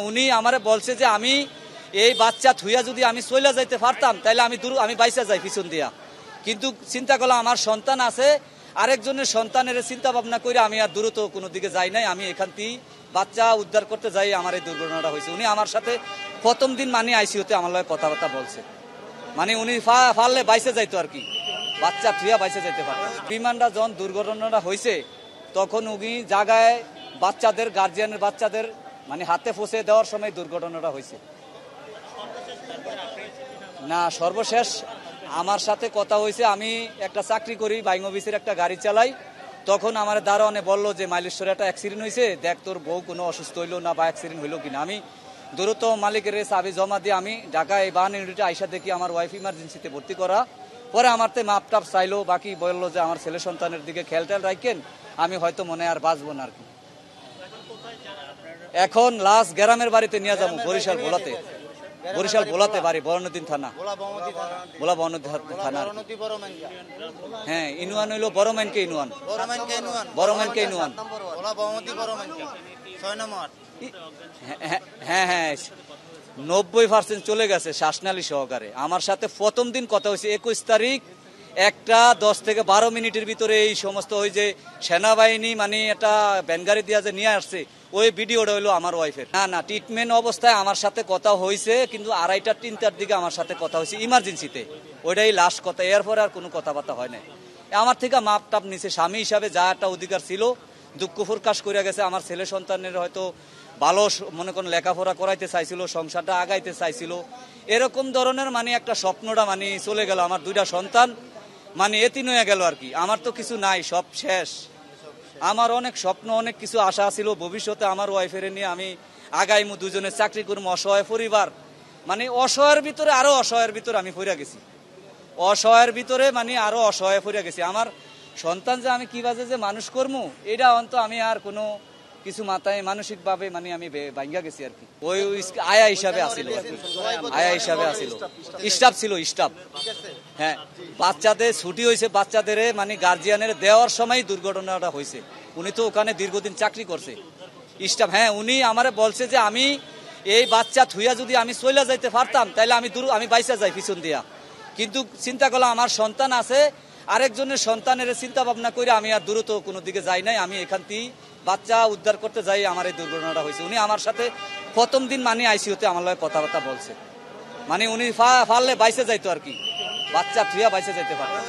উনি আমারে বলছে যে আমি এই বাচ্চা থুইয়া যদি আমি চলে যাইতে পারতাম তাহলে আমি বাইসা যাই পিছন দিয়া, কিন্তু চিন্তা করলাম আমার সন্তান আছে, আরেকজনের সন্তানের চিন্তা ভাবনা করে আমি আর দ্রুত কোনো দিকে যাই নাই। আমি এখান থেকে বাচ্চা উদ্ধার করতে যাই, আমার এই দুর্ঘটনাটা হয়েছে। উনি আমার সাথে প্রথম দিন মানে আইসিইউতে আমার লগে কথাবার্তা বলছে, মানে উনি পারলে বাইসে যাইতো আর কি, বাচ্চা থুইয়া বাইসে যাইতে পারত। বিমানটা যখন দুর্ঘটনাটা হয়েছে তখন উনি জায়গায় বাচ্চাদের গার্জিয়ানের বাচ্চাদের মানে হাতে ফসে দেওয়ার সময় দুর্ঘটনাটা হয়েছে। না, সর্বশেষ আমার সাথে কথা হয়েছে, আমি একটা চাকরি করি, বাইং অফিসের একটা গাড়ি চালাই, তখন আমার দারোয়ানে বললো যে মাইলেশ্বরে একটা অ্যাক্সিডেন্ট হয়েছে, দেখ তোর বউ কোনো অসুস্থ হইলো না বা অ্যাক্সিডেন্ট হইলো কিনা। আমি দ্রুত মালিকের চাবি জমা দিয়ে আমি ঢাকায় বান ইউনিটে আইসা দেখি আমার ওয়াইফ ইমার্জেন্সিতে ভর্তি করা। পরে আমার তো মাপ টাপ চাইলো, বাকি বললো যে আমার ছেলে সন্তানের দিকে খেয়াল টেয়াল রাখেন, আমি হয়তো মনে আর বাঁচবো না আর কি। এখন লাস্ট গ্রামের বাড়িতে নিয়ে যাবো, বরিশাল ভোলাতে বাড়ি, বরনদী থানা, ভোলা বরনদী থানা। হ্যাঁ, ইনুয়ান হইলো বড়মাইনকে ইনুয়ান। হ্যাঁ হ্যাঁ, 90% চলে গেছে শ্বাসনালী সহকারে। আমার সাথে প্রথম দিন কথা হয়েছে 21 তারিখ, 1:10 থেকে 12 মিনিটের ভিতরে এই সমস্ত ওই যে সেনাবাহিনী মানে একটা ভ্যানগাড়ি দিয়া যে নিয়ে আসছে, ওই ভিডিওটা হইলো আমার ওয়াইফের। না, ট্রিটমেন্ট অবস্থায় আমার সাথে কথা হয়েছে, কিন্তু 2:30-3টার দিকে আমার সাথে কথা হয়েছে ইমার্জেন্সিতে, ওইটাই লাস্ট কথা। এরপরে আর কোনো কথাবার্তা হয় না। আমার থেকে মাপ টাপ নিছে, স্বামী হিসাবে যা একটা অধিকার ছিল দুঃখ প্রকাশ করে গেছে। আমার ছেলে সন্তানের হয়তো ভালো মনে করেন লেখাপড়া করাইতে চাইছিল, সংসারটা আগাইতে চাইছিল, এরকম ধরনের মানে একটা স্বপ্নটা মানে চলে গেল। আমার 2টা সন্তান মানে এতিম হয়ে গেল আর কি। আমার তো কিছু নাই, সব শেষ। আমার অনেক স্বপ্ন, অনেক কিছু আশা ছিল, ভবিষ্যতে আমার ওয়াইফের নিয়ে আমি আগাইমু, দুজনে চাকরি করবো, অসহায় পরিবার, মানে অসহায়ের ভিতরে আরো অসহায়ের ভিতরে আমি পড়ে গেছি, অসহায়ের ভিতরে মানে আরো অসহায় পড়ে গেছি। আমার সন্তান যে আমি কিভাবে যে মানুষ করবো এটা অন্ত আমি আর কোনো কিছু মাথায় মানসিক ভাবে মানে আমি ভাঙ্গা গেছি আর কি। ওই আয়া হিসাবে আসিল, স্টাফ ছিল, স্টাফ। হ্যাঁ, বাচ্চাদের ছুটি হয়েছে, বাচ্চাদের মানে গার্জিয়ানের দেওয়ার সময় দুর্ঘটনাটা হয়েছে। উনি তো ওখানে দীর্ঘদিন চাকরি করছে, স্টাফ। হ্যাঁ, উনি আমারে বলছে যে আমি এই বাচ্চা থুইয়া যদি আমি চলে যাইতে পারতাম তাহলে আমি বাইসা যাই পিছন দিয়া, কিন্তু চিন্তা করলাম আমার সন্তান আছে, আরেকজনের সন্তানের চিন্তা ভাবনা করে আমি আর দ্রুত কোনো দিকে যাই নাই। আমি এখান থেকে বাচ্চা উদ্ধার করতে যাই, আমার এই দুর্ঘটনাটা হয়েছে। উনি আমার সাথে প্রথম দিন মানে আইসিইউতে আমার লগে কথাবার্তা বলছে, মানে উনি পারলে বাইসে যাইতো আর কি, বাচ্চা থুইয়া বাইসে যাইতে পারতো।